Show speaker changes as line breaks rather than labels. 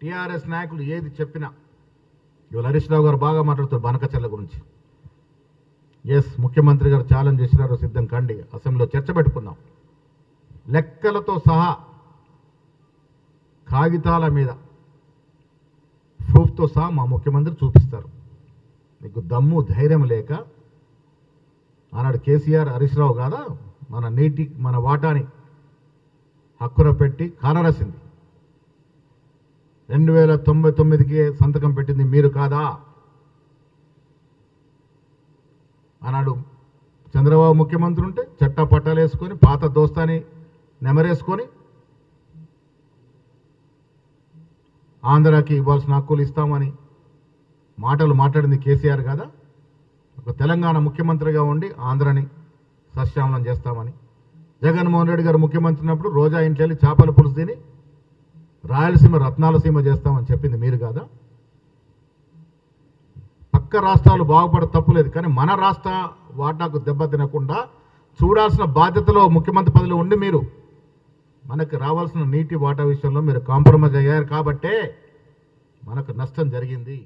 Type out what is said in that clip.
TRS నాయకులు ఏది చెప్పినా ఇవాళ హరీష్ రావు గారు బాగా మాట్లాడుతారు బనకచెర్ల గురించి. ఎస్, ముఖ్యమంత్రి గారు ఛాలెంజ్ చేసినారు, సిద్ధం కండి, అసెంబ్లీలో చర్చ పెట్టుకుందాం. లెక్కలతో సహా కాగితాల మీద ప్రూఫ్తో సహా మా ముఖ్యమంత్రి చూపిస్తారు. మీకు దమ్ము ధైర్యం లేక ఆనాడు కేసీఆర్ హరీష్ రావు కాదా మన వాటాని హక్కున పెట్టి కానరాసింది. 2099కి సంతకం పెట్టింది మీరు కాదా? ఆనాడు చంద్రబాబు ముఖ్యమంత్రి ఉంటే చట్టా పట్టాలు వేసుకొని పాత దోస్తాని నెమరేసుకొని ఆంధ్రాకి ఇవ్వాల్సిన హక్కులు ఇస్తామని మాటలు మాట్లాడింది కేసీఆర్ కాదా? ఒక తెలంగాణ ముఖ్యమంత్రిగా ఉండి ఆంధ్రాని సస్యామలం చేస్తామని. జగన్మోహన్ రెడ్డి గారు ముఖ్యమంత్రి ఉన్నప్పుడు రోజా ఇంట్లో వెళ్ళి చేపల పులుసు తిని రాయలసీమ రత్నాలసీమ చేస్తామని చెప్పింది మీరు కాదా? పక్క రాష్ట్రాలు బాగుపడ తప్పులేదు, కానీ మన రాష్ట్ర వాటాకు దెబ్బ తినకుండా చూడాల్సిన బాధ్యతలో ముఖ్యమంత్రి పదవిలో ఉండి మీరు మనకు రావాల్సిన నీటి వాటా విషయంలో మీరు కాంప్రమైజ్ అయ్యారు కాబట్టే మనకు నష్టం జరిగింది.